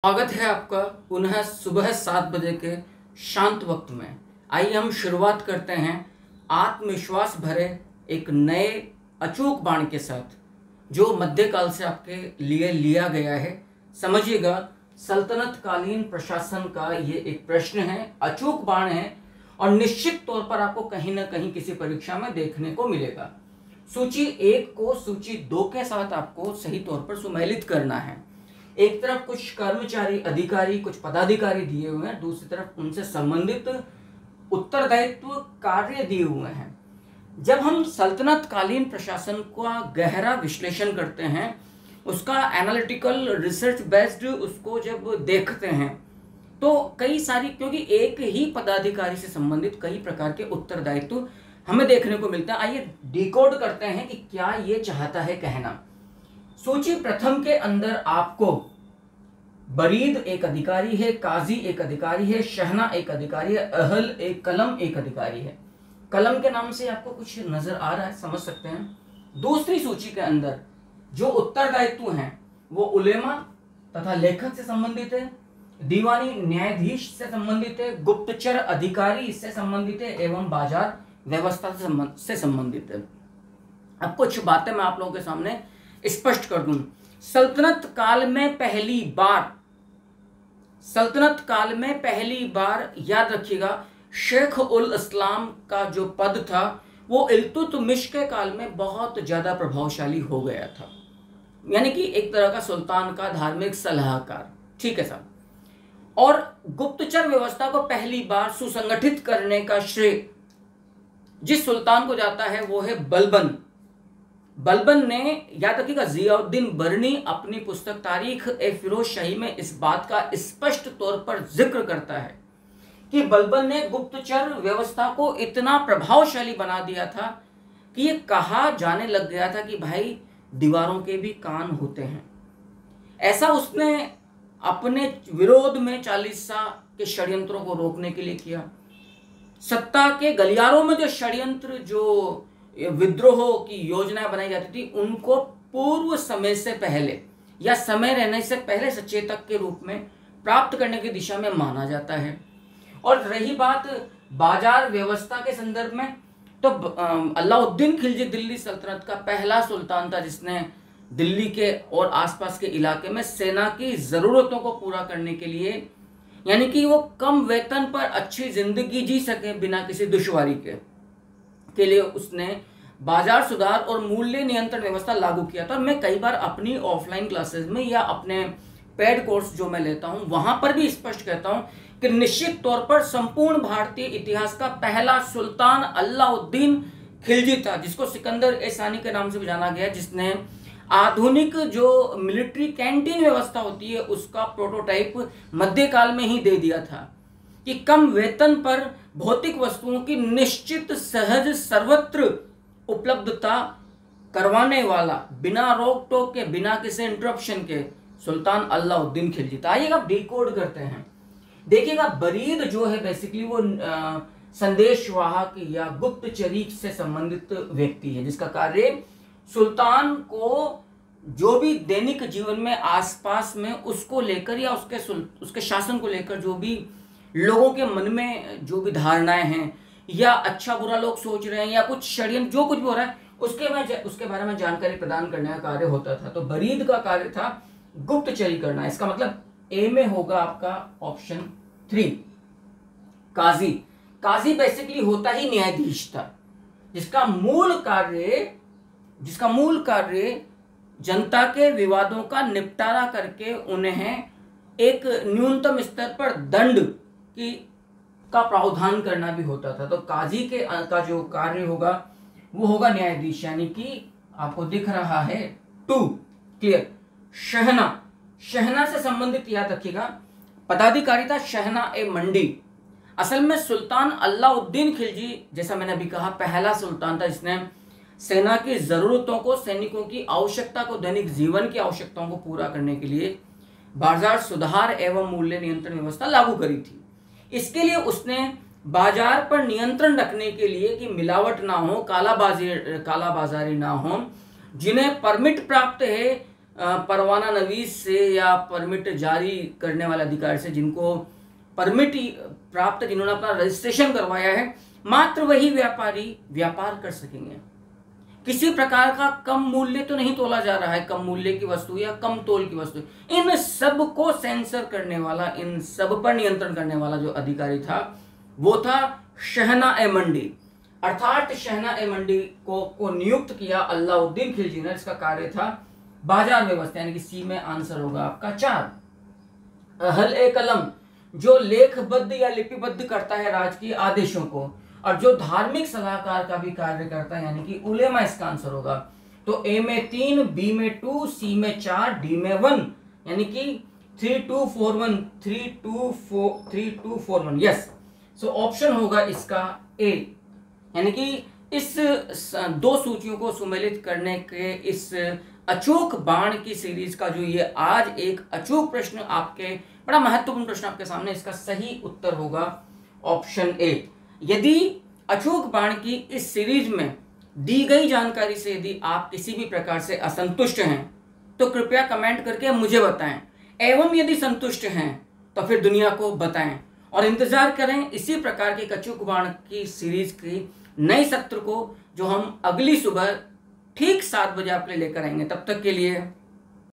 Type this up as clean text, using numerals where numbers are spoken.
स्वागत है आपका पुनः सुबह 7 बजे के शांत वक्त में। आइए हम शुरुआत करते हैं आत्मविश्वास भरे एक नए अचूक बाण के साथ जो मध्यकाल से आपके लिए लिया गया है। समझिएगा, सल्तनत कालीन प्रशासन का ये एक प्रश्न है, अचूक बाण है और निश्चित तौर पर आपको कहीं ना कहीं किसी परीक्षा में देखने को मिलेगा। सूची 1 को सूची 2 के साथ आपको सही तौर पर सुमेलित करना है। एक तरफ कुछ कर्मचारी, अधिकारी, कुछ पदाधिकारी दिए हुए हैं, दूसरी तरफ उनसे संबंधित उत्तरदायित्व कार्य दिए हुए हैं। जब हम सल्तनत कालीन प्रशासन का गहरा विश्लेषण करते हैं, उसका एनालिटिकल रिसर्च बेस्ड उसको जब देखते हैं तो कई सारी, क्योंकि एक ही पदाधिकारी से संबंधित कई प्रकार के उत्तरदायित्व हमें देखने को मिलता है। आइए डिकोड करते हैं कि क्या ये चाहता है कहना। सूची प्रथम के अंदर आपको बरीद एक अधिकारी है, काजी एक अधिकारी है, शहना एक अधिकारी है, अहल एक, कलम एक अधिकारी है। कलम के नाम से आपको कुछ नजर आ रहा है, समझ सकते हैं। दूसरी सूची के अंदर जो उत्तरदायित्व हैं वो उलेमा तथा लेखक से संबंधित है, दीवानी न्यायाधीश से संबंधित है, गुप्तचर अधिकारी से संबंधित है एवं बाजार व्यवस्था से संबंधित है। अब कुछ बातें मैं आप लोगों के सामने स्पष्ट कर दूं। सल्तनत काल में पहली बार याद रखिएगा, शेख उल इस्लाम का जो पद था वो इल्तुतमिश के काल में बहुत ज्यादा प्रभावशाली हो गया था, यानी कि एक तरह का सुल्तान का धार्मिक सलाहकार। ठीक है साहब। और गुप्तचर व्यवस्था को पहली बार सुसंगठित करने का श्रेय जिस सुल्तान को जाता है वो है बलबन। बलबन ने, याद रखिएगा, जियाउद्दीन बरनी अपनी पुस्तक तारीख ए फिरोज शाही में इस बात का स्पष्ट तौर पर जिक्र करता है कि बलबन ने गुप्तचर व्यवस्था को इतना प्रभावशाली बना दिया था कि ये कहा जाने लग गया था कि भाई दीवारों के भी कान होते हैं। ऐसा उसने अपने विरोध में 40सा के षड्यंत्रों को रोकने के लिए किया। सत्ता के गलियारों में जो षड्यंत्र, जो विद्रोह की योजनाएं बनाई जाती थी, उनको पूर्व समय से पहले या समय रहने से पहले सचेतक के रूप में प्राप्त करने की दिशा में माना जाता है। और रही बात बाजार व्यवस्था के संदर्भ में, तो अलाउद्दीन खिलजी दिल्ली सल्तनत का पहला सुल्तान था जिसने दिल्ली के और आसपास के इलाके में सेना की जरूरतों को पूरा करने के लिए, यानी कि वो कम वेतन पर अच्छी जिंदगी जी सके बिना किसी दुश्वारी के लिए उसने बाजार सुधार और मूल्य नियंत्रण व्यवस्था लागू किया था। और मैं कई बार अपनी ऑफलाइन क्लासेस में या अपने पेड कोर्स जो मैं लेता हूं वहां पर भी स्पष्ट कहता हूं कि निश्चित तौर पर संपूर्ण भारतीय इतिहास का पहला सुल्तान अलाउद्दीन खिलजी था, जिसको सिकंदर ए सानी के नाम से भी जाना गया, जिसने आधुनिक जो मिलिट्री कैंटीन व्यवस्था होती है उसका प्रोटोटाइप मध्यकाल में ही दे दिया था कि कम वेतन पर भौतिक वस्तुओं की निश्चित, सहज, सर्वत्र उपलब्धता करवाने वाला, बिना रोक टोक के, बिना किसी इंटरप्शन के सुल्तान अलाउद्दीन खिलजी था। आइएगा डिकोड करते हैं। देखिएगा, बरीद जो है बेसिकली वो संदेशवाहक या गुप्तचरी से संबंधित व्यक्ति है जिसका कार्य सुल्तान को जो भी दैनिक जीवन में आसपास में उसको लेकर या उसके शासन को लेकर जो भी लोगों के मन में जो भी धारणाएं हैं या अच्छा बुरा लोग सोच रहे हैं या कुछ षड्यंत्र जो कुछ भी हो रहा है उसके बारे में जानकारी प्रदान करने का कार्य होता था। तो बरीद का कार्य था गुप्तचरी करना। इसका मतलब ए में होगा आपका ऑप्शन 3 काजी। काजी बेसिकली होता ही न्यायाधीश था जिसका मूल कार्य जनता के विवादों का निपटारा करके उन्हें एक न्यूनतम स्तर पर दंड का प्रावधान करना भी होता था। तो काजी का जो कार्य होगा वो होगा न्यायाधीश, यानी कि आपको दिख रहा है 2 क्लियर। शहना से संबंधित याद रखिएगा, पदाधिकारी था शहना ए मंडी। असल में सुल्तान अलाउद्दीन खिलजी, जैसा मैंने अभी कहा, पहला सुल्तान था जिसने सेना की जरूरतों को, सैनिकों की आवश्यकता को, दैनिक जीवन की आवश्यकताओं को पूरा करने के लिए बाजार सुधार एवं मूल्य नियंत्रण व्यवस्था लागू करी थी। इसके लिए उसने बाजार पर नियंत्रण रखने के लिए कि मिलावट ना हो, कालाबाजारी ना हो, जिन्हें परमिट प्राप्त है परवाना नवीस से या परमिट जारी करने वाले अधिकारी से, जिनको परमिट प्राप्त, जिन्होंने अपना रजिस्ट्रेशन करवाया है, मात्र वही व्यापारी व्यापार कर सकेंगे। किसी प्रकार का कम मूल्य तो नहीं तोला जा रहा है, कम मूल्य की वस्तु या कम तोल की वस्तु। इन सब को सेंसर करने वाला, इन सब पर नियंत्रण करने वाला जो अधिकारी था वो था शहना-ए-मंडी, अर्थात शहना-ए-मंडी को नियुक्त किया अलाउद्दीन खिलजी ने। इसका कार्य था बाजार व्यवस्था, यानी कि सी में आंसर होगा आपका 4। अहल-ए-कलम जो लेखबद्ध या लिपिबद्ध करता है राजकीय आदेशों को, और जो धार्मिक सलाहकार का भी कार्य करता है, यानी कि उलेमा, इसका आंसर होगा। तो ए में 3, बी में 2, सी में 4, डी में 1, यानी कि 3241, 3241, यस। सो ऑप्शन होगा इसका ए, यानी कि इस दो सूचियों को सुमेलित करने के इस अचूक बाण की सीरीज का जो ये आज एक अचूक प्रश्न आपके, बड़ा महत्वपूर्ण प्रश्न आपके सामने, इसका सही उत्तर होगा ऑप्शन ए। यदि अचूक बाण की इस सीरीज में दी गई जानकारी से यदि आप किसी भी प्रकार से असंतुष्ट हैं तो कृपया कमेंट करके मुझे बताएं, एवं यदि संतुष्ट हैं तो फिर दुनिया को बताएं, और इंतजार करें इसी प्रकार की अचूक बाण की सीरीज की नए सत्र को, जो हम अगली सुबह ठीक 7 बजे आपके लिए लेकर आएंगे। तब तक के लिए